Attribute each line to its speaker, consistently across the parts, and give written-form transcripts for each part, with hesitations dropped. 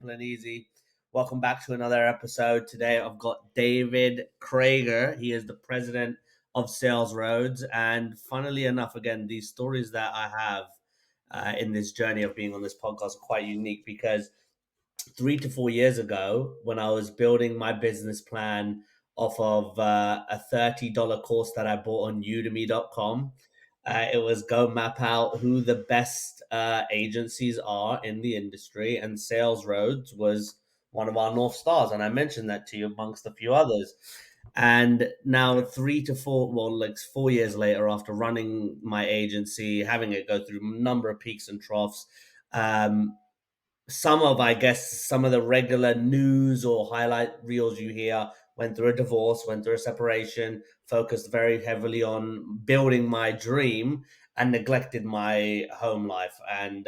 Speaker 1: And easy. Welcome back to another episode. Today I've got David Kreiger. He is the president of SalesRoads. And funnily enough, again, these stories that I have in this journey of being on this podcast are quite unique because 3 to 4 years ago, when I was building my business plan off of a $30 course that I bought on udemy.com, it was go map out who the best agencies are in the industry, and Sales Roads was one of our North Stars. And I mentioned that to you amongst a few others. And now, 3 to 4, well, like 4 years later, after running my agency, having it go through a number of peaks and troughs, um, some of the regular news or highlight reels you hear went through a divorce, went through a separation, focused very heavily on building my dream and neglected my home life. And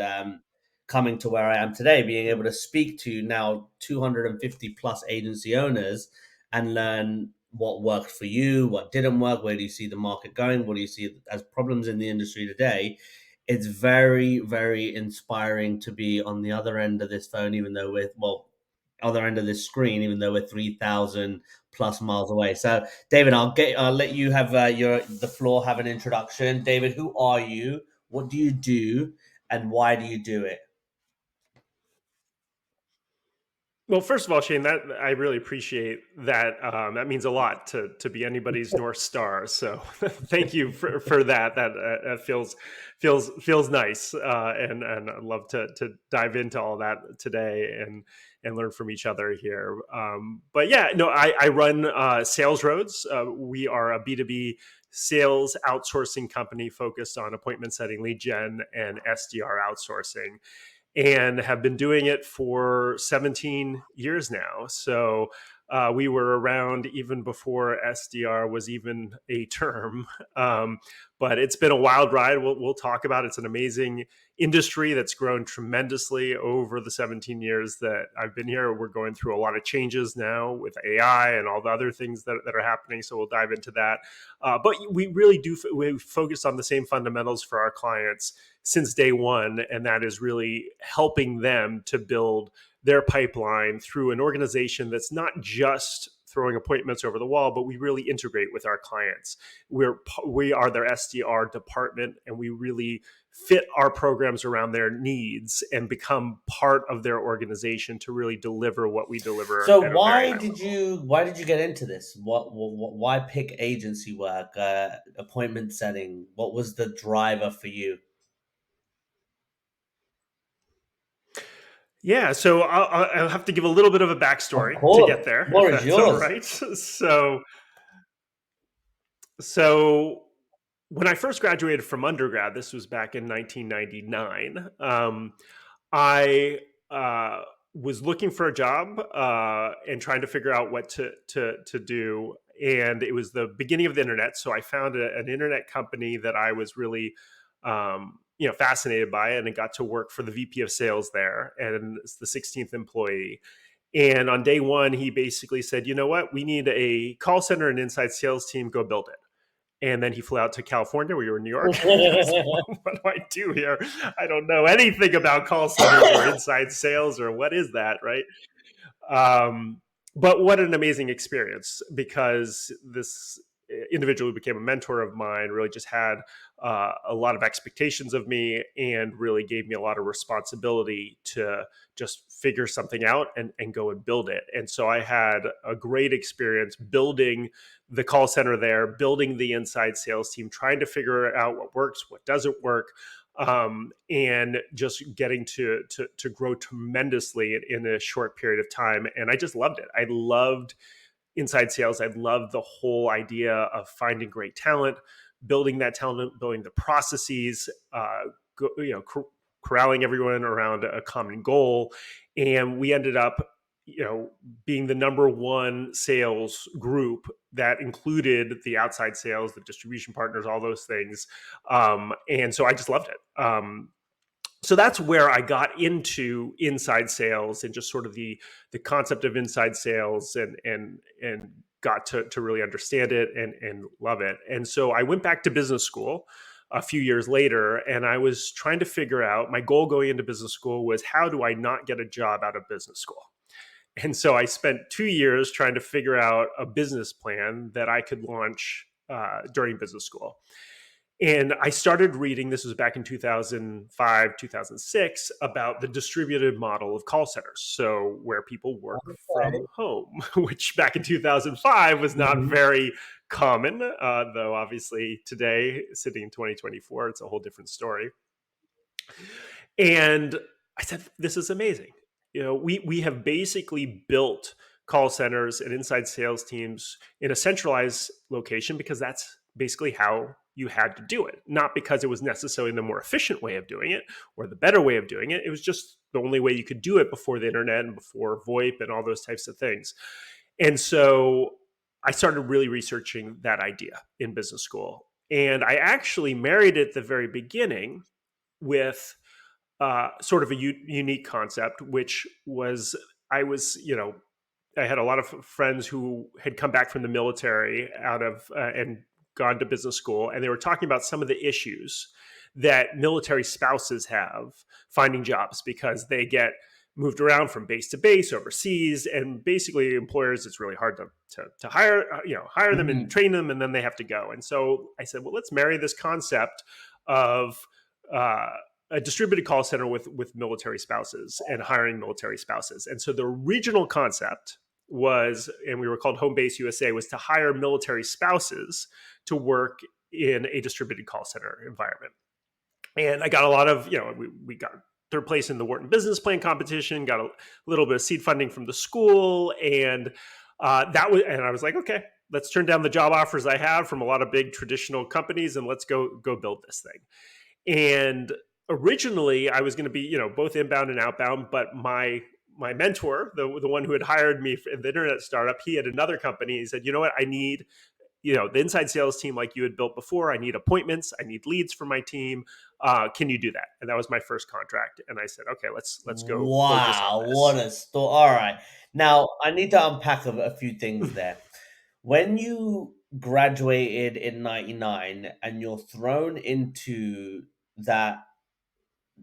Speaker 1: coming to where I am today, being able to speak to now 250 plus agency owners and learn what worked for you, what didn't work, where do you see the market going, what do you see as problems in the industry today. It's very, very inspiring to be on the other end of this phone, even though other end of this screen, even though we're 3,000 plus miles away. So, David, I'll let you have the floor, have an introduction. David, who are you? What do you do? And why do you do it?
Speaker 2: Well, first of all, Shane, that I really appreciate that. That means a lot to be anybody's North Star. So, thank you for that. That feels nice, and I'd love to dive into all that today and learn from each other here. But yeah, no, I run SalesRoads. We are a B2B sales outsourcing company focused on appointment setting, lead gen, and SDR outsourcing, and have been doing it for 17 years now. So we were around even before SDR was even a term. But it's been a wild ride. We'll talk about it. It's an amazing industry that's grown tremendously over the 17 years that I've been here. We're going through a lot of changes now with AI and all the other things that are happening. So we'll dive into that. But we really we focus on the same fundamentals for our clients since day one, and that is really helping them to build their pipeline through an organization that's not just throwing appointments over the wall, but we really integrate with our clients. We are their SDR department, and we really fit our programs around their needs and become part of their organization to really deliver what we deliver.
Speaker 1: So why did you get into this? Why pick agency work, appointment setting? What was the driver for you?
Speaker 2: Yeah, so I'll have to give a little bit of a
Speaker 1: Of
Speaker 2: backstory to
Speaker 1: course,
Speaker 2: get there, if
Speaker 1: more is
Speaker 2: that's all
Speaker 1: yours.
Speaker 2: right. So when I first graduated from undergrad, this was back in 1999. I was looking for a job and trying to figure out what to do, and it was the beginning of the internet. So I found an internet company that I was really fascinated by, and I got to work for the VP of sales there, and it's the 16th employee. And on day one, he basically said, "You know what? We need a call center and inside sales team. Go build it." And then he flew out to California. We were in New York. What do I do here? I don't know anything about call centers or inside sales or what is that, right? But what an amazing experience, because this individual who became a mentor of mine really just had a lot of expectations of me and really gave me a lot of responsibility to just figure something out and go and build it. And so I had a great experience building the call center there, building the inside sales team, trying to figure out what works, what doesn't work, and just getting to grow tremendously in a short period of time. And I just loved it. I loved inside sales. I loved the whole idea of finding great talent, building that talent, building the processes, corralling everyone around a common goal. And we ended up being the number one sales group that included the outside sales, the distribution partners, all those things. And so I just loved it. So that's where I got into inside sales and just sort of the concept of inside sales and got to really understand it and love it. And so I went back to business school a few years later, and I was trying to figure out, my goal going into business school was, how do I not get a job out of business school? And so I spent 2 years trying to figure out a business plan that I could launch during business school. And I started reading, this was back in 2005, 2006, about the distributed model of call centers. So, where people work
Speaker 1: Okay.
Speaker 2: from home, which back in 2005 was not
Speaker 1: Mhm.
Speaker 2: very common, though obviously today, sitting in 2024, it's a whole different story. And I said, this is amazing. We have basically built call centers and inside sales teams in a centralized location because that's basically how you had to do it. Not because it was necessarily the more efficient way of doing it or the better way of doing it. It was just the only way you could do it before the internet and before VoIP and all those types of things. And so I started really researching that idea in business school. And I actually married it at the very beginning with sort of a unique concept, which was, I was, I had a lot of friends who had come back from the military out of and gone to business school, and they were talking about some of the issues that military spouses have finding jobs because they get moved around from base to base overseas, and basically employers, it's really hard to hire hire them and
Speaker 1: Mhm.
Speaker 2: train them, and then they have to go. And so I said, well, let's marry this concept of uh, a distributed call center with military spouses and hiring military spouses. And so the original concept was, and we were called Home Base USA, was to hire military spouses to work in a distributed call center environment. And I got a lot of, we got third place in the Wharton Business Plan competition, got a little bit of seed funding from the school, and and I was like, okay, let's turn down the job offers I have from a lot of big traditional companies, and let's go build this thing. And originally, I was going to be, both inbound and outbound, but my mentor, the one who had hired me in the internet startup, he had another company. He said, you know what, I need, the inside sales team like you had built before. I need appointments. I need leads for my team. Can you do that? And that was my first contract. And I said, okay, let's go focus on
Speaker 1: Wow, what
Speaker 2: this.
Speaker 1: a story. All right. Now, I need to unpack a few things there. When you graduated in 99 and you're thrown into that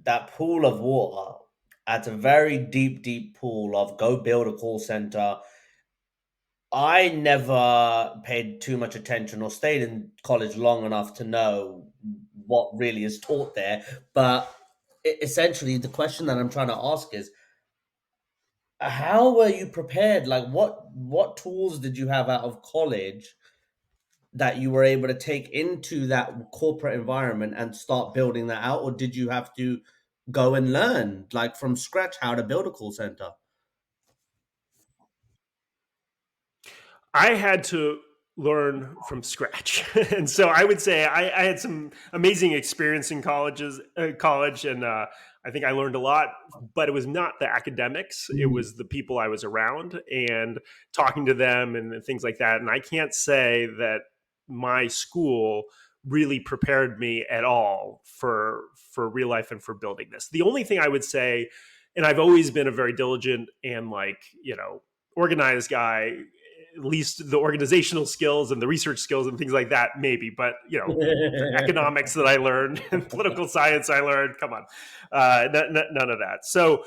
Speaker 1: that pool of water, at a very deep, deep pool of go build a call center. I never paid too much attention or stayed in college long enough to know what really is taught there. But essentially, the question that I'm trying to ask is, how were you prepared? Like, what tools did you have out of college that you were able to take into that corporate environment and start building that out, or did you have to go and learn like from scratch how to build a call center?
Speaker 2: I had to learn from scratch, and so I would say I had some amazing experience in college, and I think I learned a lot. But it was not the academics; it
Speaker 1: Mm.
Speaker 2: was the people I was around and talking to them and things like that. And I can't say that my school really prepared me at all for real life and for building this. The only thing I would say, and I've always been a very diligent and organized guy, at least the organizational skills and the research skills and things like that, maybe. But the economics that I learned and political science I learned, come on, none of that. So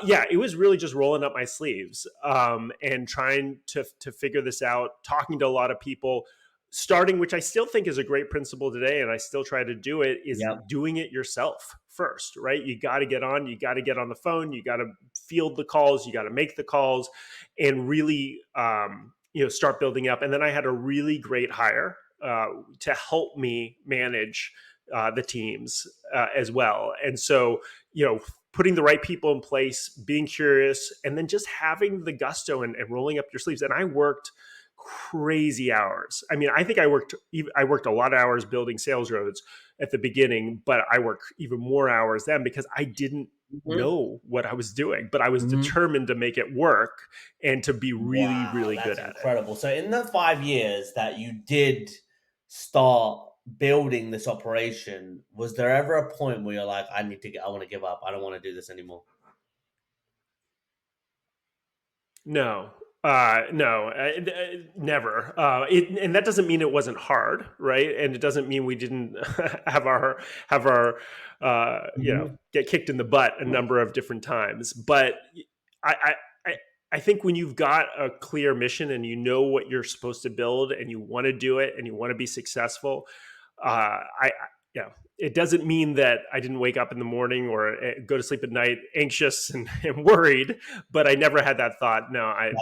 Speaker 2: yeah, it was really just rolling up my sleeves and trying to figure this out, talking to a lot of people. Starting, which I still think is a great principle today, and I still try to do it, is
Speaker 1: Yep.
Speaker 2: doing it yourself first, right? You got to get on, you got to get on the phone, you got to field the calls, you got to make the calls, and really start building up. And then I had a really great hire to help me manage the teams as well. And so putting the right people in place, being curious, and then just having the gusto and rolling up your sleeves. And I worked crazy hours. I mean, I think I worked a lot of hours building sales roads at the beginning, but I worked even more hours then because I didn't
Speaker 1: Mhm.
Speaker 2: know what I was doing, but I was
Speaker 1: Mhm.
Speaker 2: determined to make it work and to be really,
Speaker 1: Wow,
Speaker 2: really good
Speaker 1: that's
Speaker 2: at it.
Speaker 1: incredible. So in the 5 years that you did start building this operation, was there ever a point where you're like, I want to give up. I don't want to do this anymore?
Speaker 2: No, No, never. And that doesn't mean it wasn't hard, right? And it doesn't mean we didn't have our
Speaker 1: Mhm.
Speaker 2: get kicked in the butt a number of different times. But I, I I I think when you've got a clear mission and you know what you're supposed to build and you want to do it and you want to be successful, yeah, it doesn't mean that I didn't wake up in the morning or go to sleep at night anxious and worried, but I never had that thought. No, I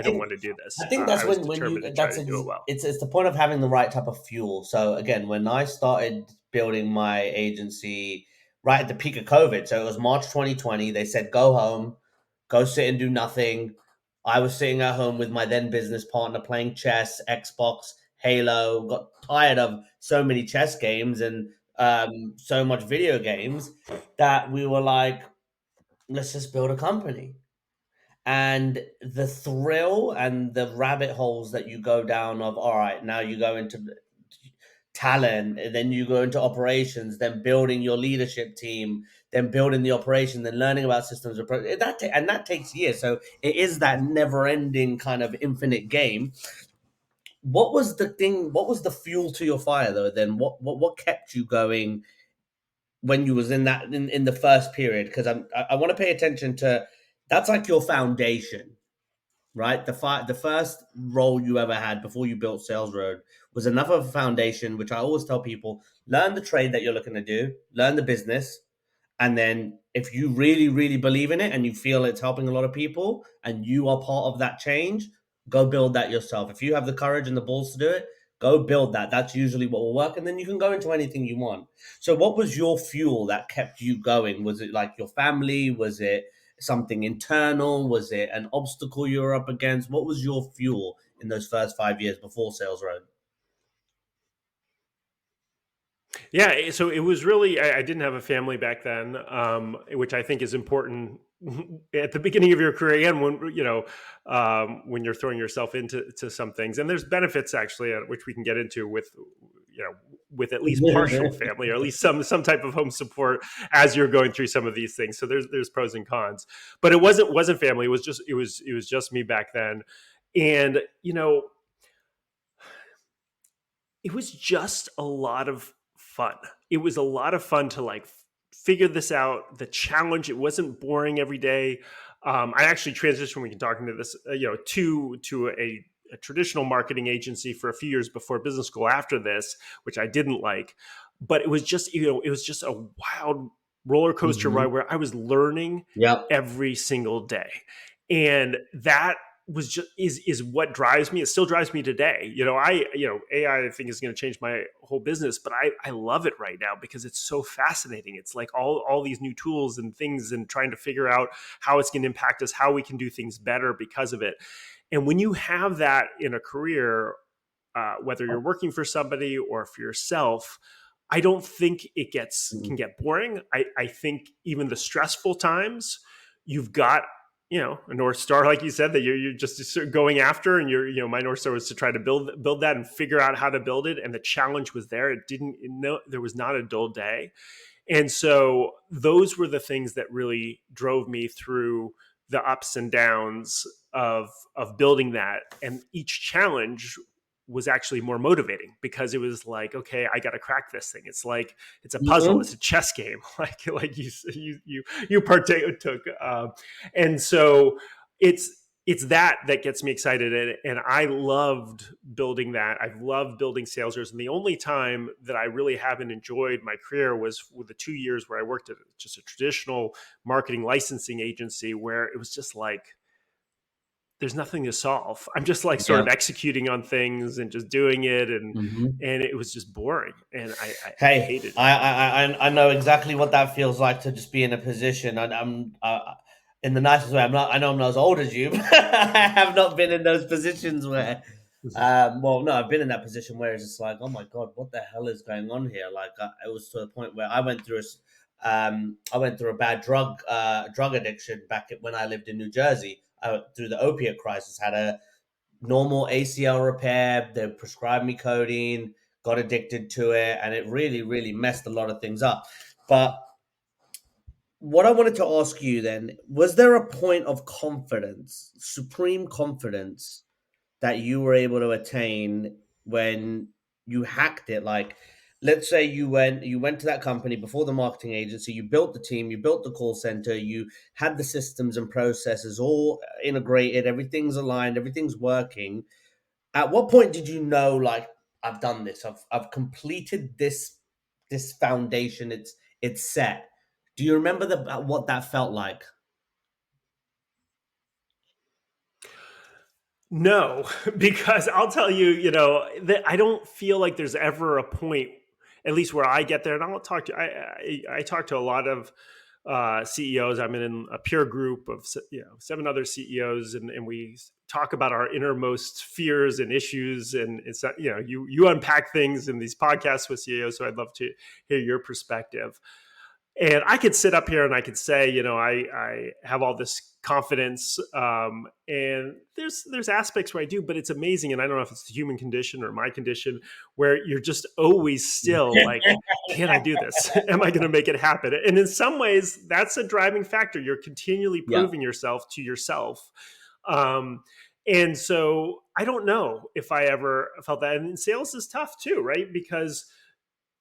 Speaker 2: don't want to do this.
Speaker 1: I think that's
Speaker 2: I was
Speaker 1: when you
Speaker 2: determined to try to do it well.
Speaker 1: it's the point of having the right type of fuel. So again, when I started building my agency right at the peak of COVID, so it was March 2020, they said go home, go sit and do nothing. I was sitting at home with my then business partner playing chess, Xbox, Halo, got tired of so many chess games and so much video games that we were like, let's just build a company. And the thrill and the rabbit holes that you go down of, all right, now you go into talent, and then you go into operations, then building your leadership team, then building the operation, then learning about systems and that takes years. So it is that never ending kind of infinite game. What was the thing, what was the fuel to your fire though? Then what kept you going when you was in that in the first period? Because I want to pay attention to, that's like your foundation, right? The first role you ever had before you built Sales Road was enough of a foundation, which I always tell people: learn the trade that you're looking to do, learn the business, and then if you really, really believe in it and you feel it's helping a lot of people and you are part of that change, go build that yourself. If you have the courage and the balls to do it, go build that. That's usually what will work. And then you can go into anything you want. So, what was your fuel that kept you going? Was it like your family? Was it something internal? Was it an obstacle you were up against? What was your fuel in those first 5 years before Sales Road?
Speaker 2: Yeah, so it was really I didn't have a family back then, which I think is important at the beginning of your career and when you're throwing yourself into some things. And there's benefits actually, which we can get into you know with at least partial family or at least some type of home support as you're going through some of these things. So there's pros and cons, but it wasn't family. It was just me back then, and it was just a lot of fun. It was a lot of fun to like figure this out. The challenge, it wasn't boring every day. I actually transitioned. We can talk into this, to a traditional marketing agency for a few years before business school. After this, which I didn't like, but it was just a wild roller coaster ride
Speaker 1: Hmm.
Speaker 2: where I was learning
Speaker 1: Yep.
Speaker 2: every single day, and that was just is what drives me. It still drives me today. AI I think is going to change my whole business, but I love it right now because it's so fascinating. It's like all these new tools and things and trying to figure out how it's going to impact us, how we can do things better because of it. And when you have that in a career, whether you're working for somebody or for yourself, I don't think it can get boring. I think even the stressful times, you've got a north star, like you said, that you're just sort of going after, and my north star was to try to build that and figure out how to build it, and the challenge was there. There was not a dull day, and so those were the things that really drove me through the ups and downs of building that. And each challenge was actually more motivating because it was like, okay, I got to crack this thing. It's like it's a puzzle,
Speaker 1: Hmm.
Speaker 2: it's a chess game, like you partook, and so it's that gets me excited, and I loved building that. I've loved building Salesers, and the only time that I really haven't enjoyed my career was with the 2 years where I worked at just a traditional marketing licensing agency, where it was just like there's nothing to solve. I'm just like sort of
Speaker 1: Yeah.
Speaker 2: executing on things and just doing it, and
Speaker 1: Hmm.
Speaker 2: it was just boring, and I
Speaker 1: Hey,
Speaker 2: hated it.
Speaker 1: I know exactly what that feels like to just be in a position. And I'm in the nicest way. I know I'm not as old as you, but I have not been in those positions where. Well, no, I've been in that position where it's just like, oh my god, what the hell is going on here? Like, it was to the point where I went through a bad drug addiction when I lived in New Jersey. Through the opiate crisis, had a normal ACL repair. They prescribed me codeine, got addicted to it, and it really, really messed a lot of things up. But what I wanted to ask you then, was there a point of confidence, supreme confidence, that you were able to attain when you hacked it? Like, let's say you went to that company before the marketing agency, you built the team, you built the call center, you had the systems and processes all integrated, everything's aligned, everything's working. At what point did you know, like, I've done this, I've completed this foundation, it's set? Do you remember what that felt like?
Speaker 2: No, because I'll tell you, that I don't feel like there's ever a point, at least where I get there. And I'll talk to I talk to a lot of CEOs. I'm in a peer group of 7 other CEOs, and we talk about our innermost fears and issues. And it's not, you unpack things in these podcasts with CEOs, so I'd love to hear your perspective. And I could sit up here and I could say, I have all this confidence, and there's aspects where I do, but it's amazing. And I don't know if it's the human condition or my condition, where you're just always still like, can I do this? Am I going to make it happen? And in some ways, that's a driving factor. You're continually
Speaker 1: Yeah,
Speaker 2: proving yourself to yourself. Um, and so I don't know if I ever felt that. And sales is tough too, right? Because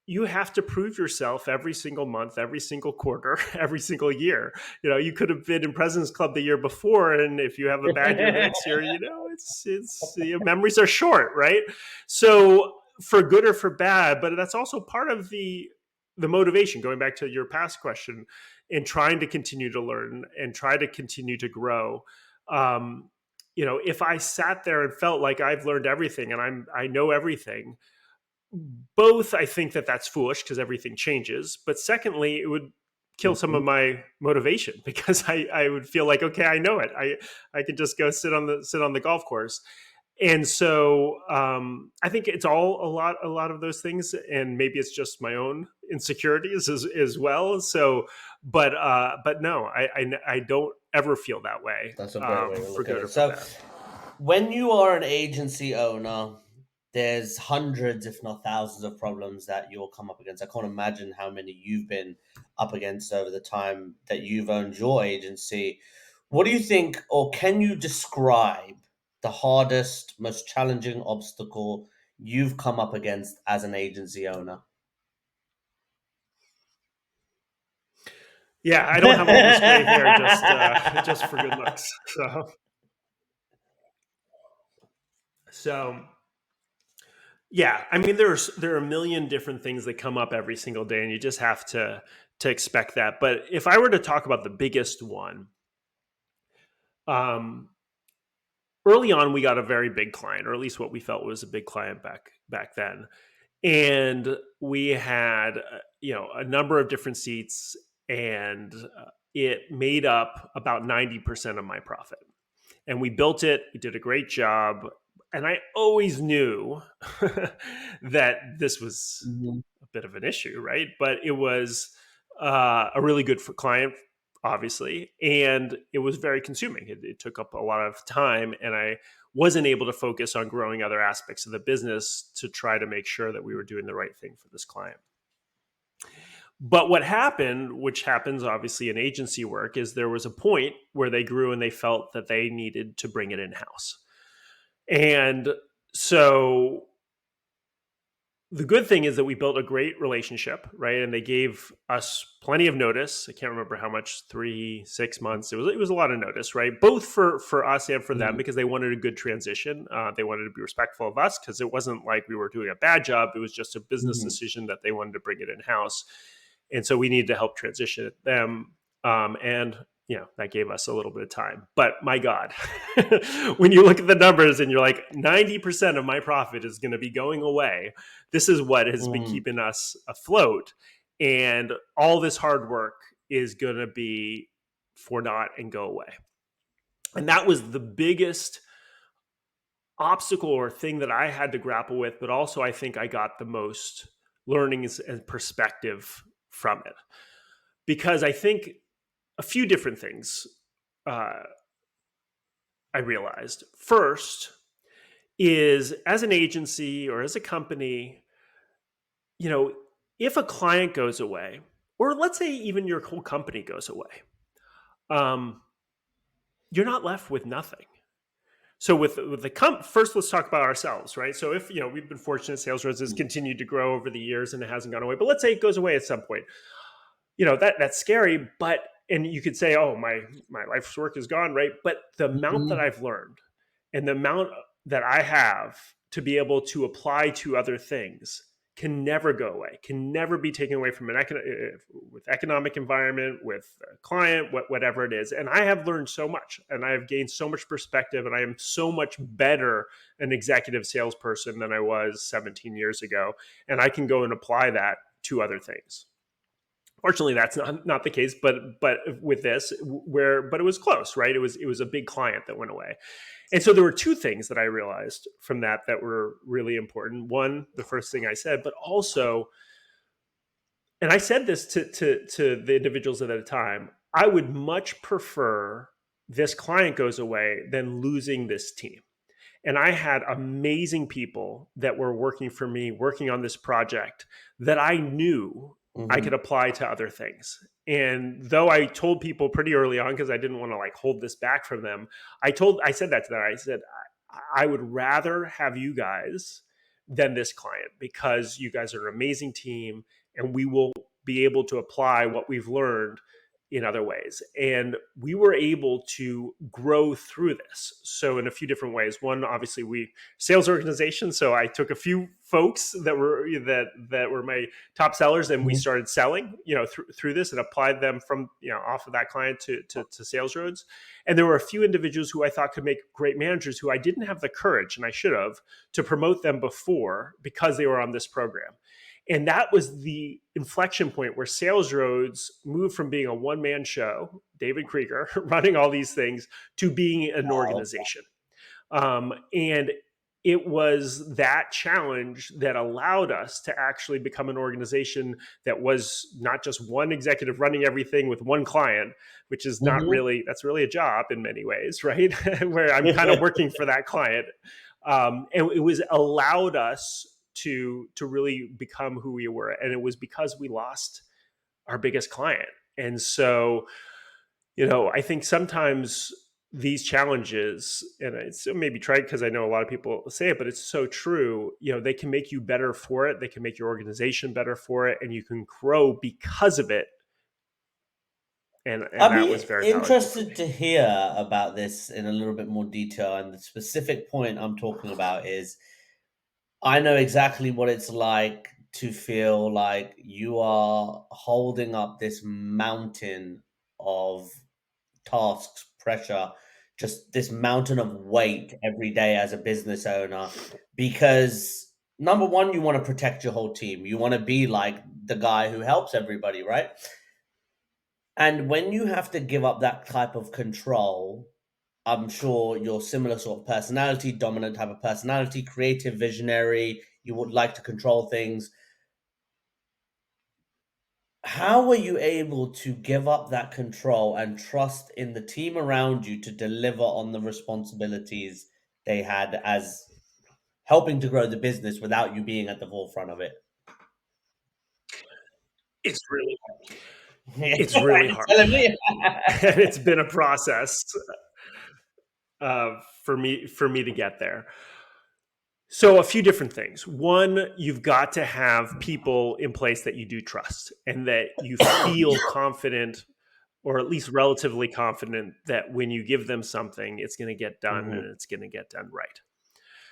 Speaker 2: you have to prove yourself every single month, every single quarter, every single year. You could have been in President's Club the year before, and if you have a bad year the next year, it's memories are short, right? So for good or for bad, but that's also part of the motivation. Going back to your past question, and trying to continue to learn and try to continue to grow. If I sat there and felt like I've learned everything and I know everything, both, I think that that's foolish because everything changes. But secondly, it would kill some of
Speaker 1: mhm,
Speaker 2: my motivation because I would feel like, okay, I know it. I could just go sit on the golf course. And so I think it's all a lot of those things, and maybe it's just my own insecurities as well. So, but no, I don't ever feel that way,
Speaker 1: that's a great way to
Speaker 2: for
Speaker 1: look at
Speaker 2: good
Speaker 1: it.
Speaker 2: or for
Speaker 1: So,
Speaker 2: bad.
Speaker 1: when you are an agency owner, there's hundreds, if not thousands, of problems that you'll come up against. I can't imagine how many you've been up against over the time that you've owned your agency. What do you think, or can you describe the hardest, most challenging obstacle you've come up against as an agency owner?
Speaker 2: Yeah, I don't have all this gray hair just for good looks. So yeah, I mean, there are a million different things that come up every single day, and you just have to expect that. But if I were to talk about the biggest one, um, early on, we got a very big client, or at least what we felt was a big client back then, and we had a number of different seats, and it made up about 90% of my profit. And we built it. We did a great job, and I always knew that this was
Speaker 1: Mhm.
Speaker 2: a bit of an issue, right? But it was a really good client, obviously, and it was very consuming. It took up a lot of time, and I wasn't able to focus on growing other aspects of the business to try to make sure that we were doing the right thing for this client. But what happened, which happens obviously in agency work, is there was a point where they grew and they felt that they needed to bring it in house. And so the good thing is that we built a great relationship, right? And they gave us plenty of notice. I can't remember how much, 3, 6 months. It was a lot of notice, right? Both for us and for them,
Speaker 1: Mhm.
Speaker 2: because they wanted a good transition. They wanted to be respectful of us because it wasn't like we were doing a bad job. It was just a business
Speaker 1: Mhm.
Speaker 2: decision that they wanted to bring it in house, and so we needed to help transition them. And that gave us a little bit of time. But my God, when you look at the numbers and you're like, 90% of my profit is going to be going away. This is what has been
Speaker 1: Mhm.
Speaker 2: keeping us afloat. And all this hard work is going to be for naught and go away. And that was the biggest obstacle or thing that I had to grapple with. But also, I think I got the most learnings and perspective from it, because I think a few different things uh, I realized. First is, as an agency or as a company, you know, if a client goes away, or let's say even your whole company goes away, um, you're not left with nothing. So with the first, let's talk about ourselves, right? So if we've been fortunate, SalesRoads has continued to grow over the years and it hasn't gone away. But let's say it goes away at some point. That's scary. But and you could say, oh, my life's work is gone, right? But the amount that
Speaker 1: Mhm.
Speaker 2: I've learned and the amount that I have to be able to apply to other things can never go away, can never be taken away from with economic environment, with a client, whatever it is. And I have learned so much, and I have gained so much perspective, and I am so much better an executive salesperson than I was 17 years ago. And I can go and apply that to other things. Fortunately, that's not the case, but with this, but it was close, right? It was a big client that went away, and so there were two things that I realized from that were really important. One, the first thing I said, but also, and I said this to the individuals at the time, I would much prefer this client goes away than losing this team. And I had amazing people that were working for me, working on this project that I knew I
Speaker 1: Mhm.
Speaker 2: could apply to other things. And though I told people pretty early on, because I didn't want to like hold this back from them, I said that to them. I said, I would rather have you guys than this client because you guys are an amazing team and we will be able to apply what we've learned in other ways. And we were able to grow through this. So in a few different ways. One, obviously, we sales organization. So I took a few folks that were my top sellers, and we
Speaker 1: Mhm.
Speaker 2: started selling, through this, and applied them from off of that client to SalesRoads. And there were a few individuals who I thought could make great managers who I didn't have the courage, and I should have, to promote them before because they were on this program. And that was the inflection point where SalesRoads moved from being a one-man show, David Kreiger running all these things, to being an
Speaker 1: Wow.
Speaker 2: organization. And it was that challenge that allowed us to actually become an organization that was not just one executive running everything with one client, which is not
Speaker 1: Mhm.
Speaker 2: really, that's really a job in many ways, right? Where I'm kind of working for that client. And it was allowed us to really become who we were. And it was because we lost our biggest client. And so, I think sometimes these challenges, and it's maybe tried because I know a lot of people say it, but it's so true. They can make you better for it. They can make your organization better for it, and you can grow because of it. And
Speaker 1: I'd
Speaker 2: that
Speaker 1: be
Speaker 2: was very valuable for
Speaker 1: interested
Speaker 2: me.
Speaker 1: to hear about this in a little bit more detail. And the specific point I'm talking about is I know exactly what it's like to feel like you are holding up this mountain of tasks, pressure, just this mountain of weight every day as a business owner. Because number one, you want to protect your whole team. You want to be like the guy who helps everybody, right? And when you have to give up that type of control, I'm sure you're similar sort of personality, dominant type of personality, creative, visionary, you would like to control things. How were you able to give up that control and trust in the team around you to deliver on the responsibilities they had as helping to grow the business without you being at the forefront of it?
Speaker 2: It's really,
Speaker 1: You're
Speaker 2: it's really hard.
Speaker 1: telling me.
Speaker 2: And it's been a process for me to get there. So a few different things. One, you've got to have people in place that you do trust and that you feel confident, or at least relatively confident, that when you give them something, it's going to get done
Speaker 1: Mhm.
Speaker 2: and it's going to get done right.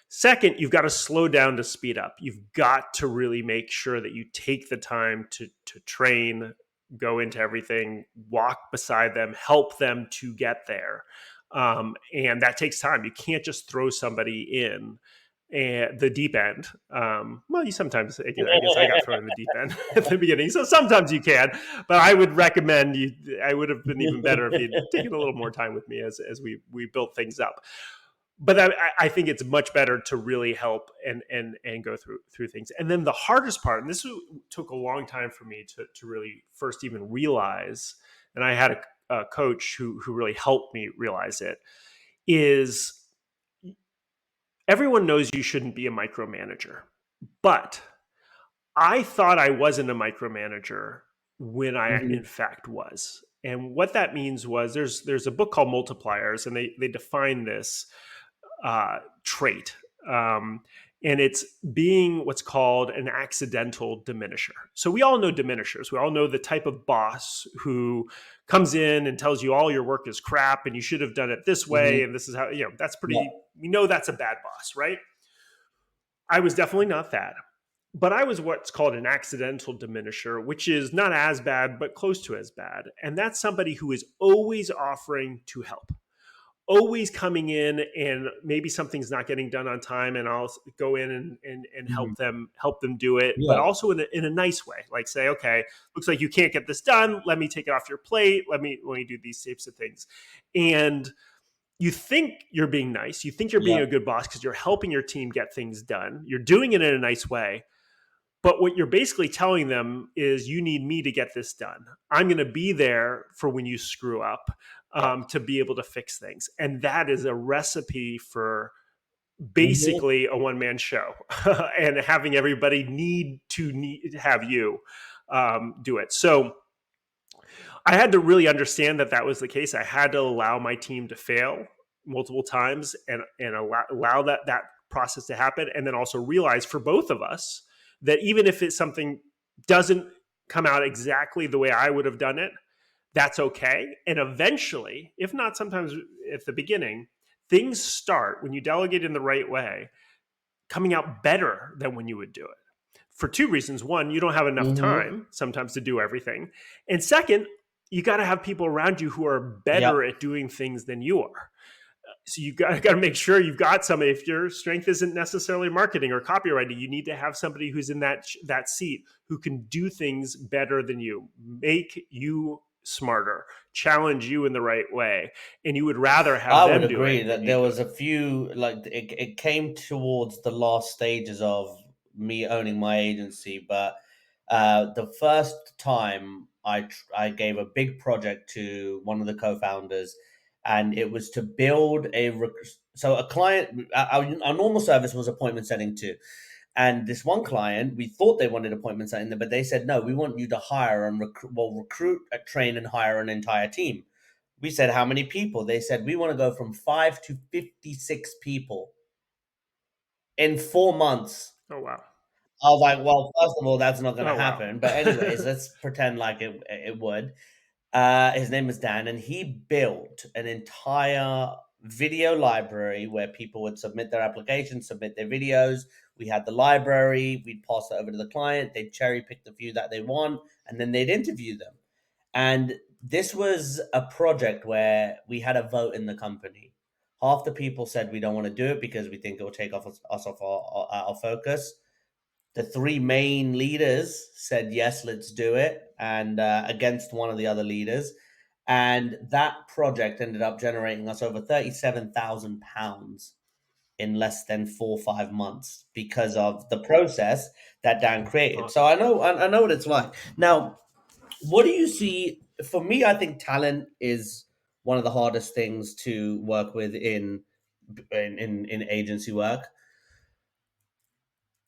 Speaker 2: Second, you've got to slow down to speed up. You've got to really make sure that you take the time to train, go into everything, walk beside them, help them to get there. And that takes time. You can't just throw somebody in and the deep end. Well, you sometimes, I guess I got thrown in the deep end at the beginning. So sometimes you can, but I would recommend you, I would have been even better if you'd taken a little more time with me as we built things up. But I think it's much better to really help and go through things. And then the hardest part, and this took a long time for me to really first even realize, and I had a coach who really helped me realize it, is everyone knows you shouldn't be a micromanager. But I thought I wasn't a micromanager when I in
Speaker 1: Hmm.
Speaker 2: fact was. And what that means was there's a book called Multipliers, and they define this trait. Um, and it's being what's called an accidental diminisher. So we all know diminishers. We all know the type of boss who comes in and tells you all your work is crap and you should have done it this way.
Speaker 1: Hmm.
Speaker 2: And this is how, that's
Speaker 1: Yeah.
Speaker 2: pretty, we know that's a bad boss, right? I was definitely not that. But I was what's called an accidental diminisher, which is not as bad, but close to as bad. And that's somebody who is always offering to help, always coming in, and maybe something's not getting done on time, and I'll go in and
Speaker 1: Mhm.
Speaker 2: help them do it, but
Speaker 1: Yeah.
Speaker 2: also in a nice way, like say, okay, looks like you can't get this done, let me take it off your plate, let me do these types of things. And you think you're being nice, you think you're being
Speaker 1: Yeah.
Speaker 2: a good boss because you're helping your team get things done, you're doing it in a nice way, but what you're basically telling them is, you need me to get this done. I'm going to be there for when you screw up,
Speaker 1: Yeah.
Speaker 2: to be able to fix things. And that is a recipe for
Speaker 1: Hmm.
Speaker 2: basically a one man show and having everybody need to have you do it. So I had to really understand that that was the case. I had to allow my team to fail multiple times and allow that process to happen, and then also realize for both of us that even if it's something doesn't come out exactly the way I would have done it, that's okay. And eventually, if not sometimes at the beginning, things start when you delegate in the right way, coming out better than when you would do it for two reasons. One, you don't have enough
Speaker 1: Hmm.
Speaker 2: time sometimes to do everything. And second, you got to have people around you who are
Speaker 1: Yeah.
Speaker 2: better at doing things than you are. So you got to make sure you've got somebody. If your strength isn't necessarily marketing or copywriting, you need to have somebody who's in that seat who can do things better than you, make you smarter, challenge you in the right way, and you would rather have
Speaker 1: I would
Speaker 2: them do it
Speaker 1: agree
Speaker 2: than
Speaker 1: that
Speaker 2: you
Speaker 1: there
Speaker 2: do
Speaker 1: was
Speaker 2: it.
Speaker 1: a few, like it came towards the last stages of me owning my agency, but the first time I gave a big project to one of the co-founders, and it was to build so a client. Our normal service was appointment setting too, and this one client, we thought they wanted appointment setting, but they said no, we want you to hire and recruit, train, and hire an entire team. We said, how many people? They said, we want to go from 5 to 56 people in 4 months.
Speaker 2: Oh wow!
Speaker 1: I was like, well, first of all, that's not going to
Speaker 2: Oh wow!
Speaker 1: happen. But anyways, let's pretend like it would. His name is Dan, and he built an entire video library where people would submit their applications, submit their videos. We had the library. We'd pass it over to the client. They'd cherry pick the few that they want, and then they'd interview them. And this was a project where we had a vote in the company. Half the people said we don't want to do it because we think it will take us off our focus. The three main leaders said yes, let's do it, and against one of the other leaders. And that project ended up generating us over £37,000 in less than 4 or 5 months because of the process that Dan created. So
Speaker 2: Awesome.
Speaker 1: I know what it's like. Now, what do you see? For me, I think talent is one of the hardest things to work with in agency work.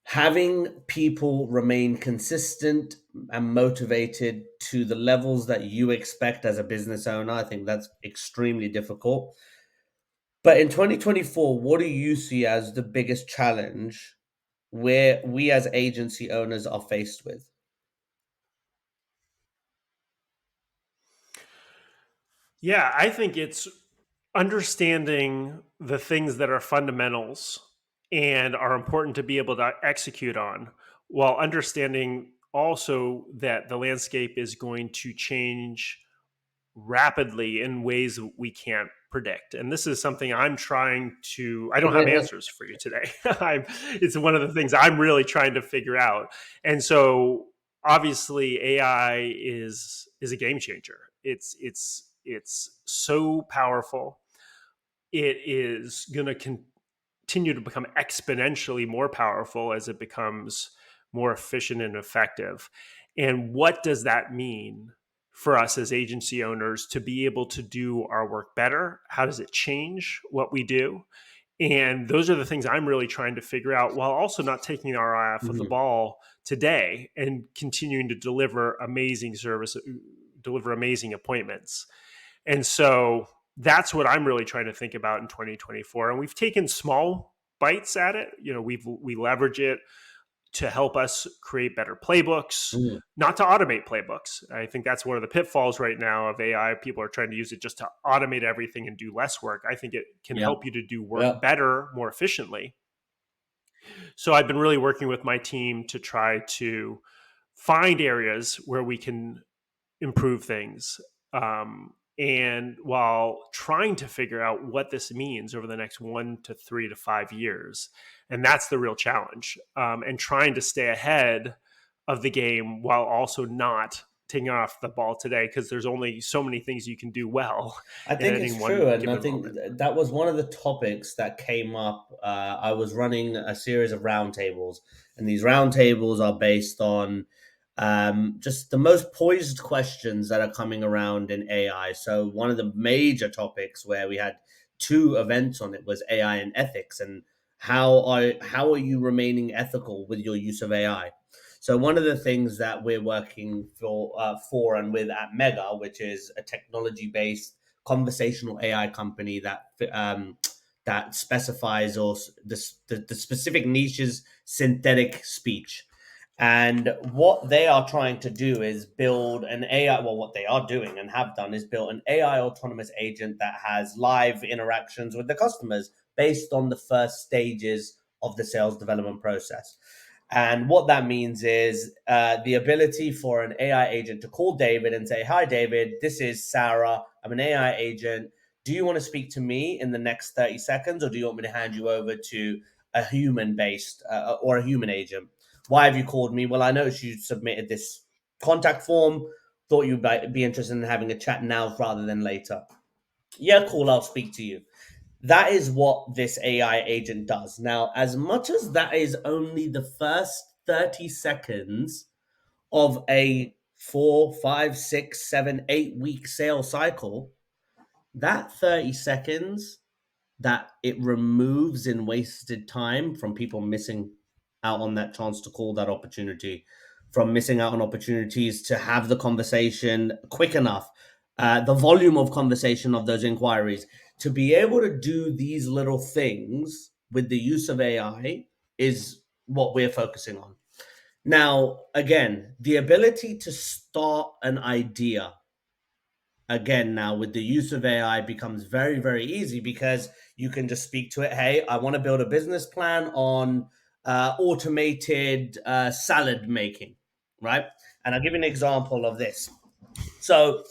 Speaker 1: Having people remain consistent and motivated to the levels that you expect as a business owner, I think that's extremely difficult. But in 2024, what do you see as the biggest challenge where we as agency owners are faced with?
Speaker 2: Yeah, I think it's understanding the things that are fundamentals and are important to be able to execute on, while understanding also that the landscape is going to change rapidly in ways we can't predict. And this is something I'm trying to, I don't have answers for you today. It's one of the things I'm really trying to figure out. And so obviously AI is a game changer. It's so powerful. It is going to continue to become exponentially more powerful as it becomes more efficient and effective. And what does that mean for us as agency owners to be able to do our work better? How does it change what we do? And those are the things I'm really trying to figure out, while also not taking our eye off of the
Speaker 1: Mhm.
Speaker 2: ball today and continuing to deliver amazing service, deliver amazing appointments. And so that's what I'm really trying to think about in 2024. And we've taken small bites at it. We leverage it to help us create better playbooks,
Speaker 1: Mhm.
Speaker 2: not to automate playbooks. I think that's one of the pitfalls right now of AI. People are trying to use it just to automate everything and do less work. I think it can
Speaker 1: Yep.
Speaker 2: help you to do work
Speaker 1: Yep.
Speaker 2: better, more efficiently. So I've been really working with my team to try to find areas where we can improve things. And while trying to figure out what this means over the next 1 to 3 to 5 years. And that's the real challenge. And trying to stay ahead of the game while also not taking off the ball today, because there's only so many things you can do well
Speaker 1: I
Speaker 2: in
Speaker 1: think
Speaker 2: any
Speaker 1: it's
Speaker 2: one
Speaker 1: true, and I
Speaker 2: given
Speaker 1: think
Speaker 2: moment.
Speaker 1: that was one of the topics that came up. I was running a series of roundtables, and these roundtables are based on just the most poised questions that are coming around in AI. So one of the major topics where we had two events on it was AI and ethics, and how are you remaining ethical with your use of AI? So one of the things that we're working for and with at Mega, which is a technology based conversational AI company that specifies the specific niches synthetic speech. And what they are trying to do is build an AI. Well, what they are doing and have done is build an AI autonomous agent that has live interactions with the customers based on the first stages of the sales development process. And what that means is the ability for an AI agent to call David and say, "Hi, David, this is Sarah. I'm an AI agent. Do you want to speak to me in the next 30 seconds, or do you want me to hand you over to a human based or a human agent? Why have you called me? Well, I noticed you submitted this contact form. Thought you'd be interested in having a chat now rather than later. Yeah, cool. I'll speak to you." That is what this AI agent does. Now, as much as that is only the first 30 seconds of a 4, 5, 6, 7, 8 week sales cycle, that 30 seconds that it removes in wasted time from people missing out on that chance to call that opportunity, from missing out on opportunities to have the conversation quick enough, the volume of conversation of those inquiries, to be able to do these little things with the use of AI is what we're focusing on. Now, again, the ability to start an idea again now with the use of AI becomes very, very easy because you can just speak to it. Hey, I want to build a business plan on automated salad making, right? And I'll give you an example of this. So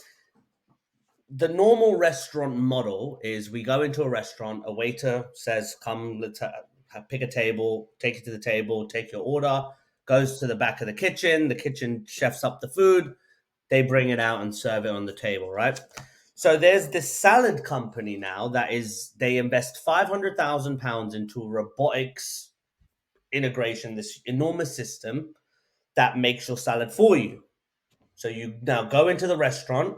Speaker 1: the normal restaurant model is we go into a restaurant, a waiter says, "Come, let's pick a table, take it to the table, take your order," goes to the back of the kitchen chefs up the food, they bring it out and serve it on the table, right? So there's this salad company now that is they invest £500,000 into robotics integration, this enormous system that makes your salad for you. So you now go into the restaurant,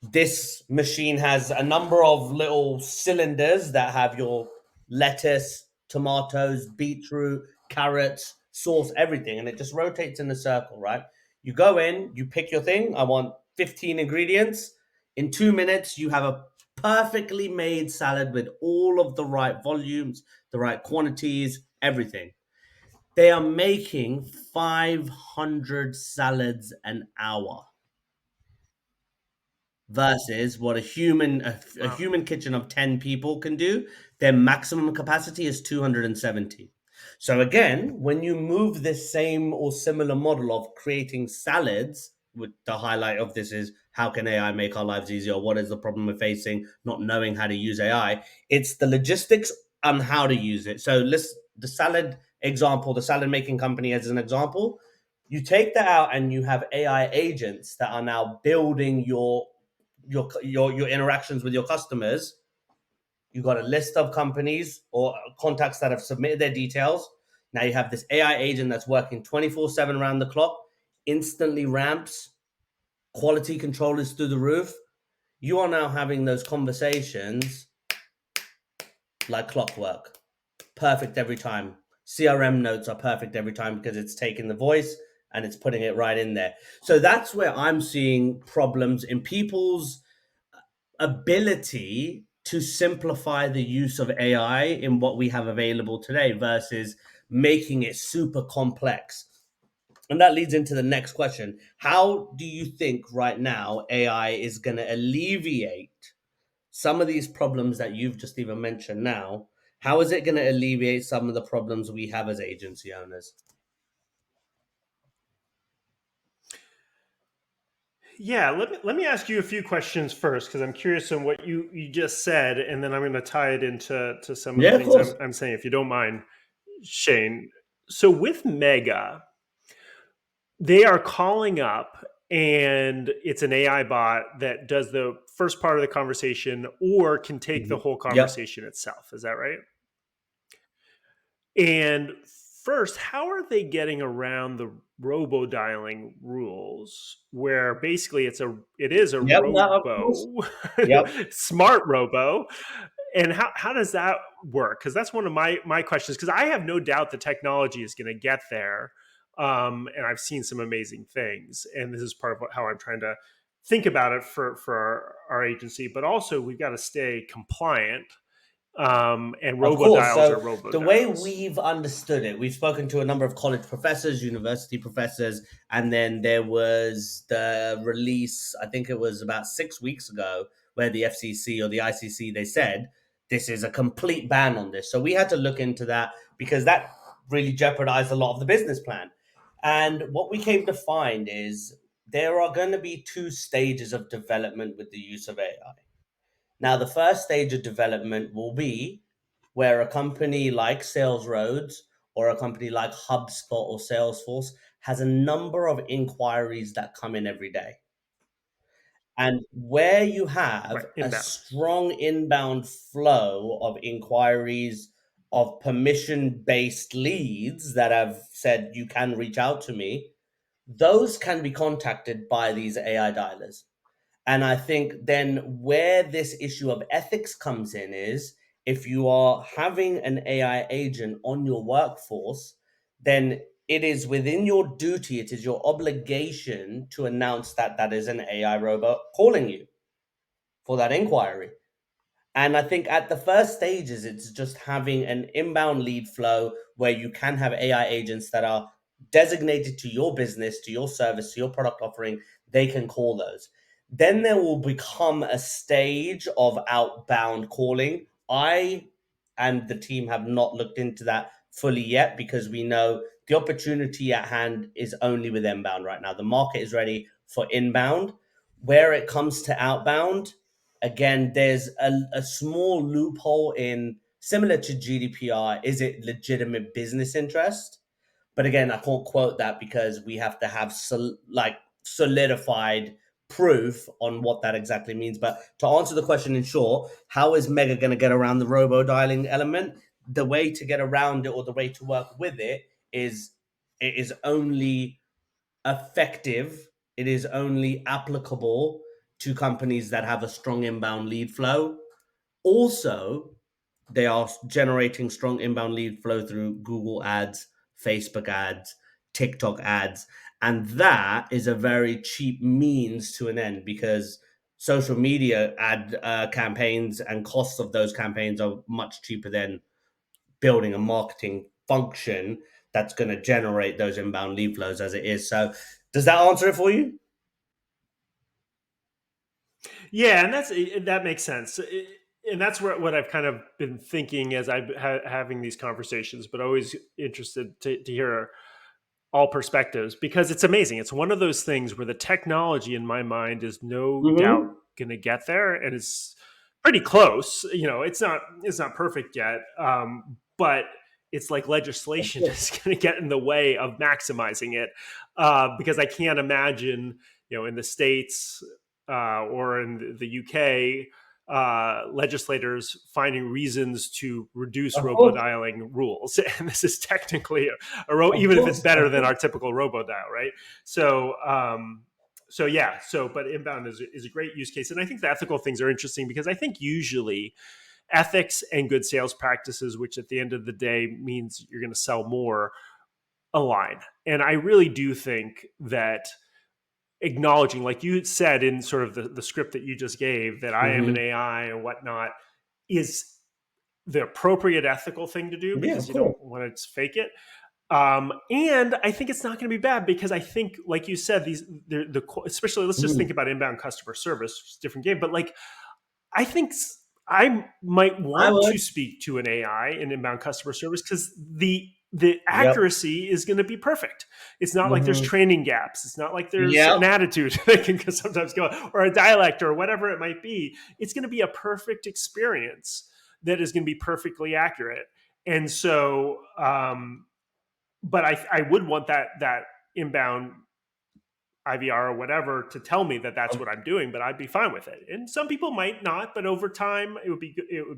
Speaker 1: this machine has a number of little cylinders that have your lettuce, tomatoes, beetroot, carrots, sauce, everything, and it just rotates in a circle, right? You go in, you pick your thing. I want 15 ingredients. In 2 minutes, you have a perfectly made salad with all of the right volumes, the right quantities, everything. They are making 500 salads an hour versus what a
Speaker 2: Wow.
Speaker 1: human kitchen of 10 people can do. Their maximum capacity is 270. So again, when you move this same or similar model of creating salads, with the highlight of this is how can AI make our lives easier? What is the problem we're facing not knowing how to use AI? It's the logistics on how to use it. So let's the salad example, the salad making company as an example, you take that out and you have AI agents that are now building your interactions with your customers. You got a list of companies or contacts that have submitted their details. Now you have this AI agent that's working 24/7 around the clock, instantly ramps, quality control is through the roof. You are now having those conversations like clockwork, perfect every time. CRM notes are perfect every time because it's taking the voice and it's putting it right in there. So that's where I'm seeing problems in people's ability to simplify the use of AI in what we have available today versus making it super complex. And that leads into the next question. How do you think right now AI is going to alleviate some of these problems that you've just even mentioned now? How is it going to alleviate some of the problems we have as agency owners?
Speaker 2: Yeah, let me ask you a few questions first because I'm curious on what you just said, and then I'm going to tie it into some of the
Speaker 1: Yeah, of
Speaker 2: things
Speaker 1: course.
Speaker 2: I'm saying, if you don't mind, Shane. So with Mega, they are calling up, and it's an AI bot that does the first part of the conversation or can take the
Speaker 1: Mhm.
Speaker 2: whole
Speaker 1: Yep.
Speaker 2: conversation itself. Is that right? And first, how are they getting around the robo dialing rules where basically it is a
Speaker 1: Yep. No, of course.
Speaker 2: robo
Speaker 1: Yep.
Speaker 2: smart robo, and how does that work? Because that's one of my questions, because I have no doubt the technology is going to get there, and I've seen some amazing things, and this is part of how I'm trying to think about it for our agency, but also we've got to stay compliant, and
Speaker 1: Of
Speaker 2: robo
Speaker 1: course.
Speaker 2: dials are
Speaker 1: So
Speaker 2: robo
Speaker 1: the way
Speaker 2: dials.
Speaker 1: we've understood it, we've spoken to a number of college professors, university professors, and then there was the release, I think it was about 6 weeks ago, where the FCC or the ICC, they said this is a complete ban on this. So we had to look into that because that really jeopardized a lot of the business plan. And what we came to find is there are going to be two stages of development with the use of AI. Now, the first stage of development will be where a company like SalesRoads or a company like HubSpot or Salesforce has a number of inquiries that come in every day. And where you
Speaker 2: Right,
Speaker 1: have a
Speaker 2: inbound.
Speaker 1: strong inbound flow of inquiries, of permission based leads that have said you can reach out to me, those can be contacted by these AI dialers. And I think then where this issue of ethics comes in is if you are having an AI agent on your workforce, then it is within your duty, it is your obligation to announce that that is an AI robot calling you for that inquiry. And I think at the first stages, it's just having an inbound lead flow where you can have AI agents that are designated to your business, to your service, to your product offering. They can call those. Then there will become a stage of outbound calling. I and the team have not looked into that fully yet because we know the opportunity at hand is only with inbound right now. The market is ready for inbound. Where it comes to outbound, again, there's a small loophole in similar to GDPR. Is it legitimate business interest? But again, I can't quote that because we have to have solidified proof on what that exactly means. But to answer the question in short, how is Mega going to get around the robo dialing element? The way to get around it or the way to work with is it is only effective, it is only applicable to companies that have a strong inbound lead flow. Also, they are generating strong inbound lead flow through Google ads, Facebook ads, TikTok ads. And that is a very cheap means to an end because social media ad campaigns and costs of those campaigns are much cheaper than building a marketing function that's going to generate those inbound lead flows as it is. So, does that answer it for you?
Speaker 2: Yeah, and that makes sense. And that's what I've kind of been thinking as I've having these conversations, but always interested to hear all perspectives because it's amazing. It's one of those things where the technology in my mind is no doubt
Speaker 1: Mm-hmm.
Speaker 2: going to get there, and it's pretty close. It's not perfect yet, but it's like
Speaker 1: Of
Speaker 2: legislation
Speaker 1: course.
Speaker 2: is going to get in the way of maximizing it, because I can't imagine, in the states, or in the UK, legislators finding reasons to reduce
Speaker 1: Of
Speaker 2: robo
Speaker 1: course.
Speaker 2: dialing rules. And this is technically
Speaker 1: Of
Speaker 2: even if it's
Speaker 1: course.
Speaker 2: better
Speaker 1: Of
Speaker 2: than
Speaker 1: course.
Speaker 2: our typical robo dial, right? So, but inbound is a great use case. And I think the ethical things are interesting because I think usually ethics and good sales practices, which at the end of the day means you're going to sell more, align. And I really do think that acknowledging, like you said in sort of the script that you just gave, that I am an
Speaker 1: Hmm.
Speaker 2: AI and whatnot, is the appropriate ethical thing to do,
Speaker 1: Yeah, of
Speaker 2: because you
Speaker 1: course.
Speaker 2: don't want to fake it. And I think it's not going to be bad, because I think, like you said, especially, let's just think
Speaker 1: Mhm.
Speaker 2: about inbound customer service, it's a different game. But like, I think I might
Speaker 1: I
Speaker 2: want to
Speaker 1: would.
Speaker 2: speak to an AI in inbound customer service, because the
Speaker 1: Yep.
Speaker 2: accuracy is going to be perfect. It's not like there's
Speaker 1: Hmm.
Speaker 2: training gaps. It's not like there's
Speaker 1: Yep.
Speaker 2: an attitude that can sometimes go, or a dialect, or whatever it might be. It's going to be a perfect experience that is going to be perfectly accurate. And so, but I would want that inbound IVR or whatever to tell me that that's what I'm doing, but I'd be fine with it. And some people might not, but over time it would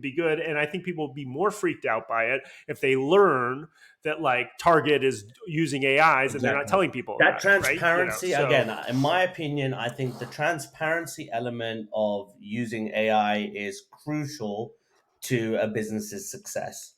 Speaker 2: be good. And I think people would be more freaked out by it if they learn that, like, Target is using AIs and they're not
Speaker 1: Exactly.
Speaker 2: telling people
Speaker 1: That
Speaker 2: about it, right?
Speaker 1: transparency,
Speaker 2: So
Speaker 1: again, in my opinion, I think the transparency element of using AI is crucial to a business's success.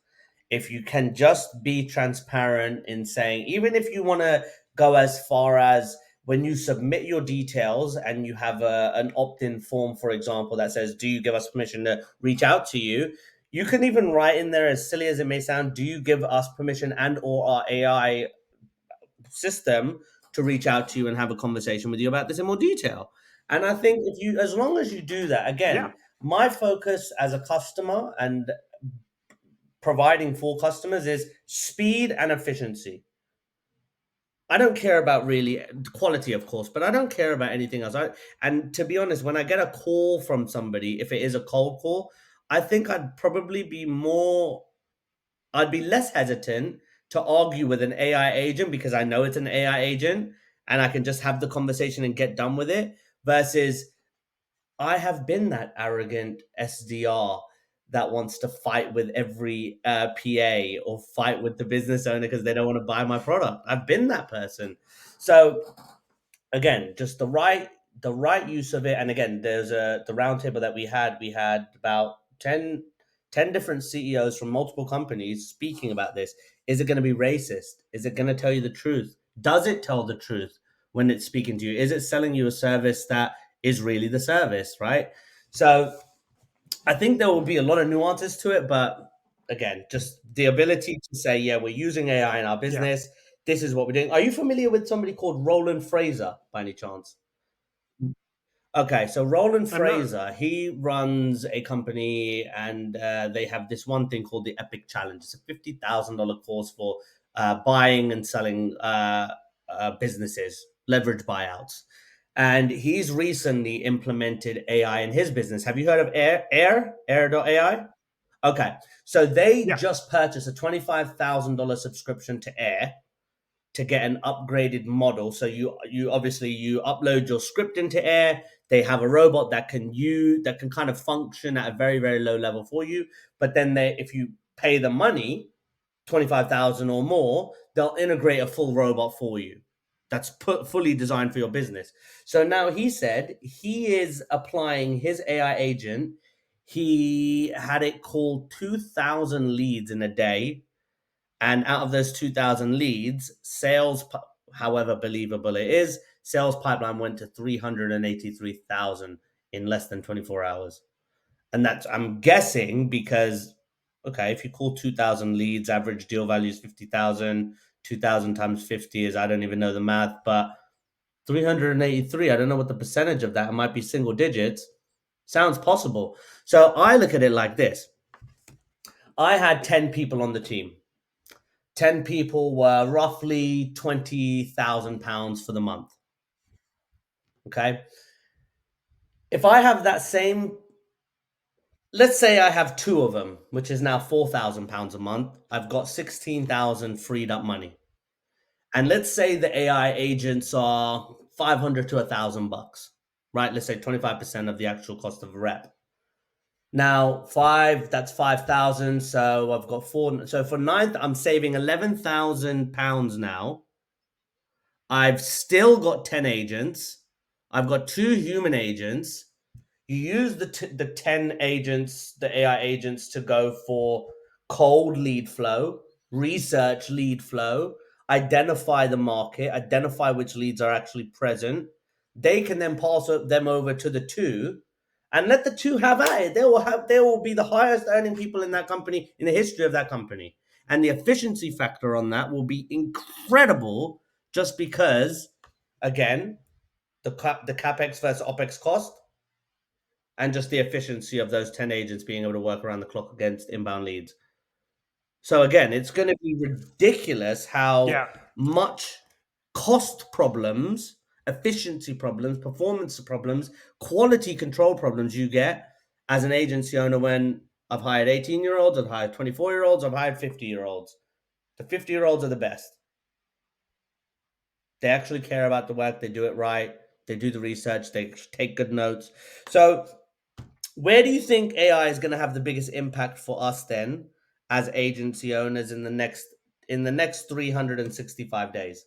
Speaker 1: If you can just be transparent in saying, even if you want to go as far as when you submit your details and you have an opt in form, for example, that says, do you give us permission to reach out to you? You can even write in there, as silly as it may sound, do you give us permission and or our AI system to reach out to you and have a conversation with you about this in more detail? And I think if you, as long as you do that,
Speaker 2: yeah,
Speaker 1: again, my focus as a customer and providing for customers is speed and efficiency. I don't care about really quality, of course, but I don't care about anything else. And to be honest, when I get a call from somebody, if it is a cold call, I think I'd be less hesitant to argue with an AI agent because I know it's an AI agent and I can just have the conversation and get done with it versus I have been that arrogant SDR that wants to fight with every PA or fight with the business owner because they don't want to buy my product. I've been that person. So again, just the right use of it. And again, there's the roundtable that we had about 10 different CEOs from multiple companies speaking about this. Is it going to be racist? Is it going to tell you the truth? Does it tell the truth when it's speaking to you? Is it selling you a service that is really the service, right? So I think there will be a lot of nuances to it, but again, just the ability to say, yeah, we're using AI in our
Speaker 2: yeah,
Speaker 1: business. This is what we're doing. Are you familiar with somebody called Roland Fraser by any chance? Okay, so Roland
Speaker 2: I'm not.
Speaker 1: Fraser, he runs a company and they have this one thing called the Epic Challenge. It's a $50,000 course for buying and selling businesses, leverage buyouts. And he's recently implemented AI in his business. Have you heard of Air.ai? Okay, so they
Speaker 2: Yeah,
Speaker 1: just purchased a $25,000 subscription to Air to get an upgraded model. So you obviously you upload your script into Air. They have a robot that can kind of function at a very very low level for you. But then if you pay the money, 25,000 or more, they'll integrate a full robot for you. That's fully designed for your business. So now he said he is applying his AI agent. He had it call 2,000 leads in a day, and out of those 2,000 leads, however believable it is, sales pipeline went to 383,000 in less than 24 hours. And that's, I'm guessing, because, okay, if you call 2,000 leads, average deal value is 50,000, 2,000 times 50 is, I don't even know the math, but 383, I don't know what the percentage of that, it might be single digits. Sounds possible. So I look at it like this. I had 10 people on the team. 10 people were roughly £20,000 for the month. Okay. If I have that same, let's say I have two of them, which is now £4,000 a month, I've got 16,000 freed up money. And let's say the AI agents are 500 to $1,000, right? Let's say 25% of the actual cost of a rep. Now, that's 5,000. So I've got four. So for ninth, I'm saving £11,000 now. I've still got 10 agents. I've got two human agents. You use the 10 agents, the AI agents, to go for cold lead flow, research lead flow, identify the market, identify which leads are actually present. They can then pass them over to the two and let the two have at it. They will be the highest earning people in that company in the history of that company. And the efficiency factor on that will be incredible just because, again, the capex versus opex cost and just the efficiency of those 10 agents being able to work around the clock against inbound leads. So again, it's going to be ridiculous how
Speaker 2: Yeah.
Speaker 1: much cost problems, efficiency problems, performance problems, quality control problems you get as an agency owner when I've hired 18-year-olds, I've hired 24-year-olds, I've hired 50-year-olds. The 50-year-olds are the best. They actually care about the work, they do it right, they do the research, they take good notes. So where do you think AI is going to have the biggest impact for us then as agency owners in the next 365 days?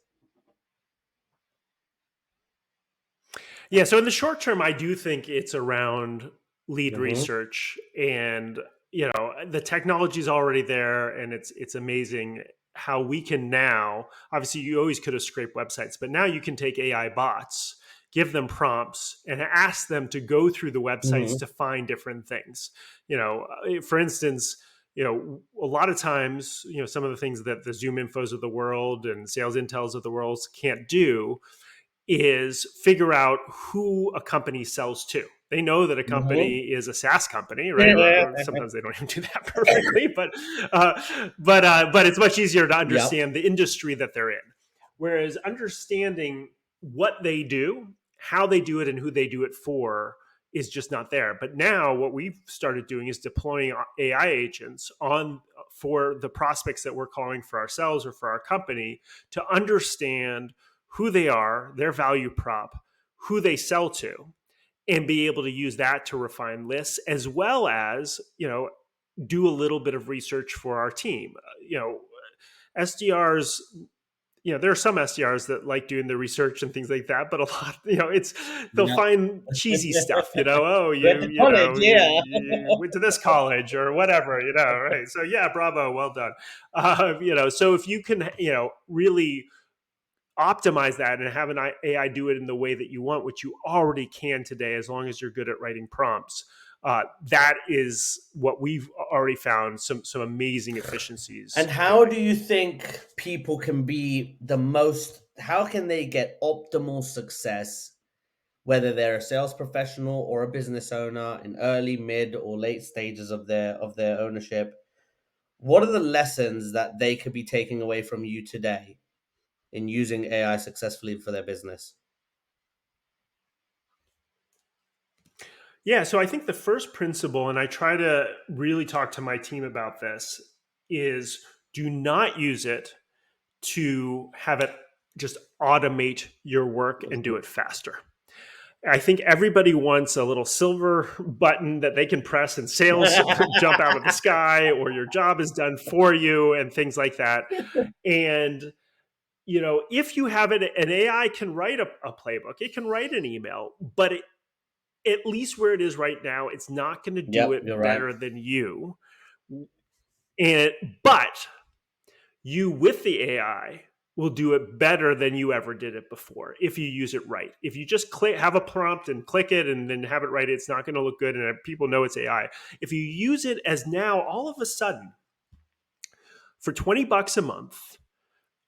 Speaker 2: Yeah. So in the short term, I do think it's around lead
Speaker 1: Mhm.
Speaker 2: research, and the technology is already there, and it's amazing how we can now. Obviously, you always could have scraped websites, but now you can take AI bots, give them prompts, and ask them to go through the websites
Speaker 1: Mhm.
Speaker 2: to find different things. For instance. A lot of times, some of the things that the Zoom infos of the world and sales intels of the world can't do is figure out who a company sells to. They know that a company
Speaker 1: Mhm.
Speaker 2: is a SaaS company, right? Or sometimes they don't even do that perfectly, but it's much easier to
Speaker 1: Yep.
Speaker 2: understand the industry that they're in. Whereas understanding what they do, how they do it, and who they do it for is just not there. But now what we've started doing is deploying AI agents on for the prospects that we're calling for ourselves or for our company to understand who they are, their value prop, who they sell to, and be able to use that to refine lists as well as, do a little bit of research for our team. SDRs, there are some SDRs that like doing the research and things like that, but a lot, they'll
Speaker 1: Yep.
Speaker 2: find cheesy stuff, oh,
Speaker 1: Went to college, yeah.
Speaker 2: you went to this college or whatever, right? So yeah, bravo, well done. So if you can, really optimize that and have an AI do it in the way that you want, which you already can today, as long as you're good at writing prompts. That is what we've already found some amazing efficiencies
Speaker 1: And
Speaker 2: in.
Speaker 1: how do you think people can be how can they get optimal success, whether they're a sales professional or a business owner in early, mid, or late stages of their ownership? What are the lessons that they could be taking away from you today in using AI successfully for their business?
Speaker 2: Yeah, so I think the first principle, and I try to really talk to my team about this, is do not use it to have it just automate your work and do it faster. I think everybody wants a little silver button that they can press and sales jump out of the sky, or your job is done for you and things like that. And if you have it, an AI can write a playbook, it can write an email, but at least where it is right now, it's not going to do
Speaker 1: Yep,
Speaker 2: it
Speaker 1: you're right.
Speaker 2: better than you. And but you with the AI will do it better than you ever did it before if you use it right. If you just have a prompt and click it and then have it right, it's not going to look good and people know it's AI. If you use it as now, all of a sudden, for $20 a month,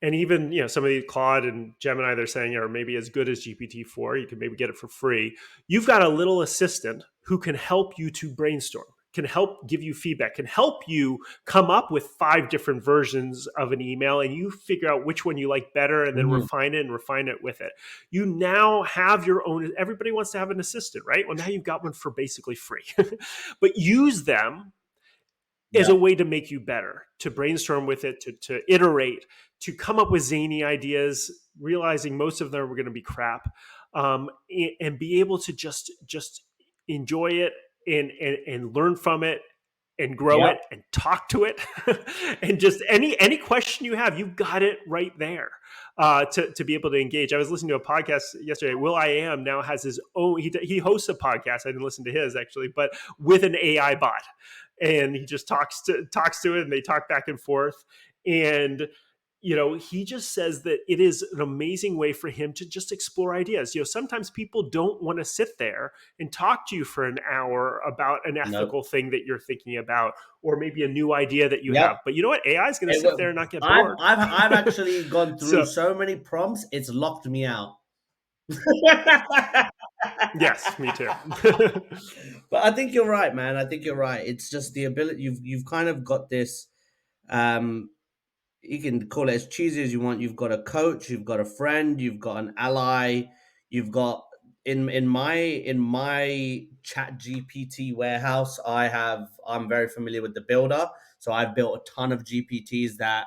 Speaker 2: and even some of the Claude and Gemini they're saying are maybe as good as GPT-4, you can maybe get it for free. You've got a little assistant who can help you to brainstorm, can help give you feedback, can help you come up with 5 different versions of an email, and you figure out which one you like better and then
Speaker 1: Mhm.
Speaker 2: refine it with it. You now have your own. Everybody wants to have an assistant, right? Well, now you've got one for basically free. But use them as
Speaker 1: Yeah.
Speaker 2: a way to make you better, to brainstorm with it, to iterate, to come up with zany ideas, realizing most of them are going to be crap, and be able to just enjoy it and learn from it and grow
Speaker 1: Yep.
Speaker 2: it and talk to it. And just any question you have, you've got it right there to be able to engage. I was listening to a podcast yesterday. Will I Am now has his own, he hosts a podcast. I didn't listen to his actually, but with an AI bot. And he just talks to it, and they talk back and forth. And he just says that it is an amazing way for him to just explore ideas. Sometimes people don't want to sit there and talk to you for an hour about an
Speaker 1: Nope.
Speaker 2: ethical thing that you're thinking about, or maybe a new idea that you have.
Speaker 1: Yep.
Speaker 2: But you know what? AI is going to
Speaker 1: It,
Speaker 2: sit there and not get
Speaker 1: I've,
Speaker 2: bored.
Speaker 1: I've, I've actually gone through
Speaker 2: So,
Speaker 1: so many prompts, it's locked me out.
Speaker 2: yes, me too.
Speaker 1: But I think you're right, man. I think you're right. It's just the ability you've kind of got this. Um, you can call it as cheesy as you want. You've got a coach, you've got a friend, you've got an ally, you've got in my chat GPT warehouse, I'm very familiar with the builder. So I've built a ton of GPTs that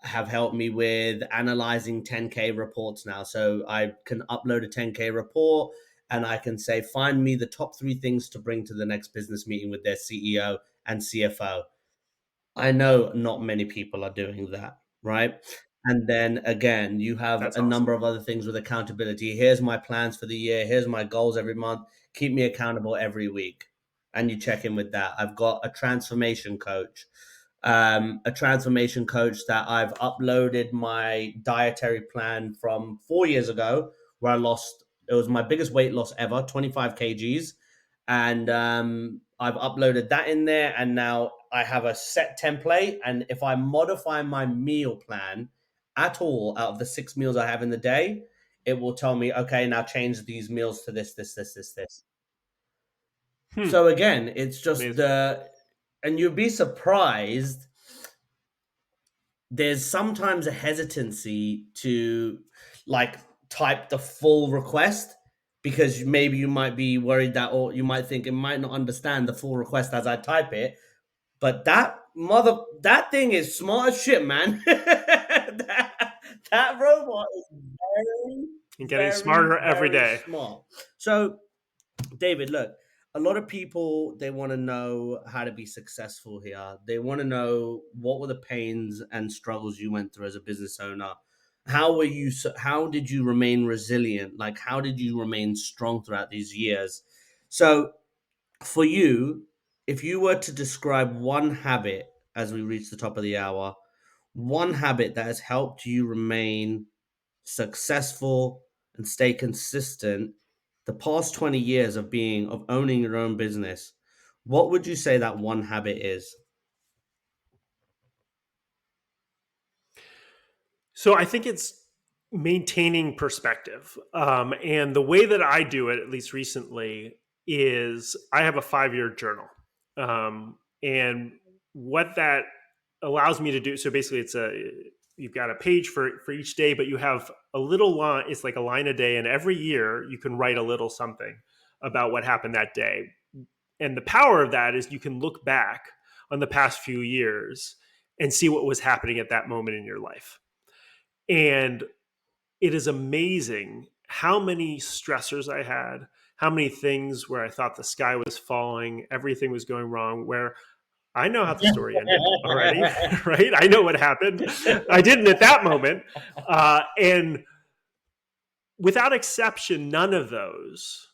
Speaker 1: have helped me with analyzing 10K reports now. So I can upload a 10K report and I can say, find me the top 3 things to bring to the next business meeting with their CEO and CFO. I know not many people are doing that, right? And then again, you have
Speaker 2: That's
Speaker 1: a number
Speaker 2: awesome.
Speaker 1: of other things with accountability. Here's my plans for the year. Here's my goals every month. Keep me accountable every week. And you check in with that. I've got a transformation coach that I've uploaded my dietary plan from 4 years ago, where it was my biggest weight loss ever, 25 kgs. And I've uploaded that in there. And now I have a set template. And if I modify my meal plan at all out of the 6 meals I have in the day, it will tell me, okay, now change these meals to this, this, this, this, this.
Speaker 2: Hmm.
Speaker 1: So again, it's just
Speaker 2: Amazing.
Speaker 1: and you'd be surprised, there's sometimes a hesitancy to like type the full request because maybe you might be worried that, or you might think it might not understand the full request as I type it. But that thing is smart as shit, man. That robot is very,
Speaker 2: And getting
Speaker 1: very,
Speaker 2: smarter every
Speaker 1: very
Speaker 2: day.
Speaker 1: smart. So David, look, a lot of people, they want to know how to be successful here. They want to know what were the pains and struggles you went through as a business owner. How did you remain resilient? Like how did you remain strong throughout these years? So, for you, if you were to describe one habit as we reach the top of the hour, one habit that has helped you remain successful and stay consistent the past 20 years of owning your own business, what would you say that one habit is?
Speaker 2: So I think it's maintaining perspective. And the way that I do it, at least recently, is I have a 5-year journal. And what that allows me to do, so basically you've got a page for each day, but you have a little line, it's like a line a day. And every year you can write a little something about what happened that day. And the power of that is you can look back on the past few years and see what was happening at that moment in your life. And it is amazing how many stressors I had, how many things where I thought the sky was falling, everything was going wrong, where I know how the story ended already, right? I know what happened. I didn't at that moment. And without exception, none of those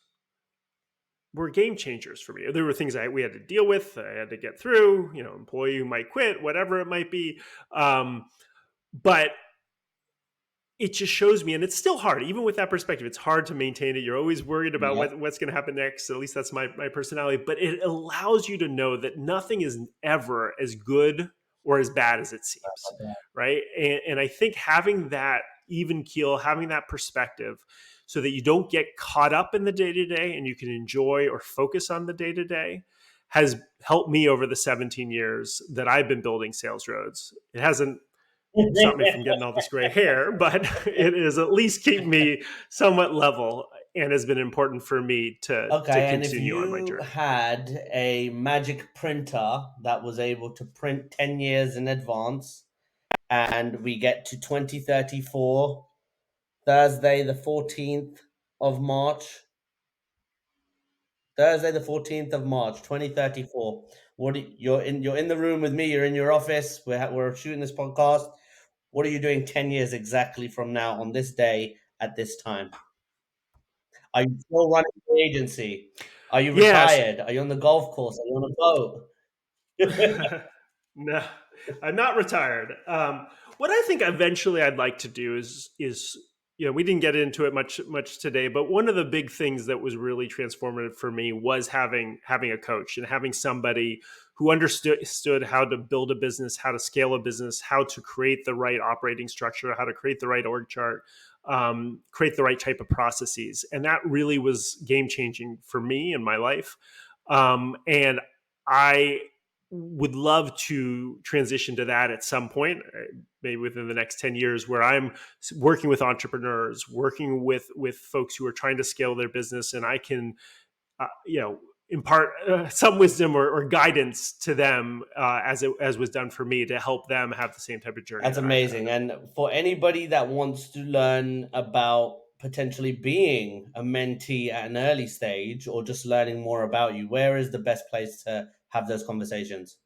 Speaker 2: were game changers for me. There were things we had to deal with, I had to get through, employee who might quit, whatever it might be. But it just shows me, and it's still hard, even with that perspective, it's hard to maintain it. You're always worried about
Speaker 1: Yep.
Speaker 2: what's going to happen next. At least that's my personality. But it allows you to know that nothing is ever as good or as bad as it seems, right? And I think having that even keel, having that perspective, so that you don't get caught up in the day to day and you can enjoy or focus on the day to day, has helped me over the 17 years that I've been building SalesRoads. It hasn't stop me from getting all this gray hair, but it is at least keep me somewhat level and has been important for me to
Speaker 1: Okay, and if
Speaker 2: continue on my
Speaker 1: you
Speaker 2: journey.
Speaker 1: had a magic printer that was able to print 10 years in advance, and we get to 2034, Thursday, the 14th of March, Thursday, the 14th of March, 2034. You're in the room with me. You're in your office. We're shooting this podcast. What are you doing 10 years exactly from now on this day at this time? Are you still running the agency? Are you
Speaker 2: Yes.
Speaker 1: retired? Are you on the golf course? Are you on a boat?
Speaker 2: No, I'm not retired. What I think eventually I'd like to do is we didn't get into it much today, but one of the big things that was really transformative for me was having a coach and having somebody who understood how to build a business, how to scale a business, how to create the right operating structure, how to create the right org chart, create the right type of processes, and that really was game changing for me in my life. And I would love to transition to that at some point, maybe within the next 10 years, where I'm working with entrepreneurs, working with folks who are trying to scale their business, and I can, impart some wisdom or guidance to them, as was done for me, to help them have the same type of journey
Speaker 1: That's
Speaker 2: that I've had.
Speaker 1: amazing. And for anybody that wants to learn about potentially being a mentee at an early stage or just learning more about you, where is the best place to have those conversations?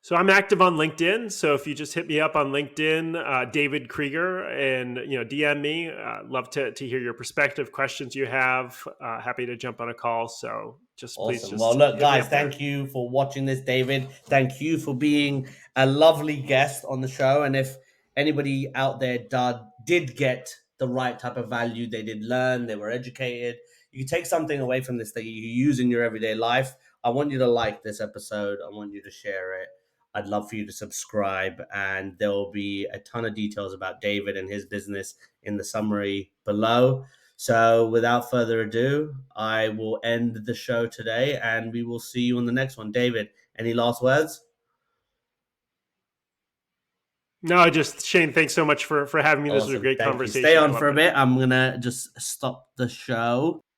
Speaker 2: So I'm active on LinkedIn. So if you just hit me up on LinkedIn, David Kreiger, and DM me. Love to hear your perspective, questions you have. Happy to jump on a call. So please
Speaker 1: Awesome. Well,
Speaker 2: just
Speaker 1: look,
Speaker 2: hit me
Speaker 1: guys,
Speaker 2: up there.
Speaker 1: thank you for watching this, David. Thank you for being a lovely guest on the show. And if anybody out there did get the right type of value, they did learn, they were educated, you take something away from this that you use in your everyday life. I want you to like this episode. I want you to share it. I'd love for you to subscribe, and there will be a ton of details about David and his business in the summary below. So, without further ado, I will end the show today and we will see you on the next one. David, any last words?
Speaker 2: No, just Shane, thanks so much for having me. This was a
Speaker 1: Awesome.
Speaker 2: great
Speaker 1: Thank you. Stay
Speaker 2: conversation. I
Speaker 1: on for
Speaker 2: loved
Speaker 1: a
Speaker 2: it.
Speaker 1: bit. I'm going to just stop the show.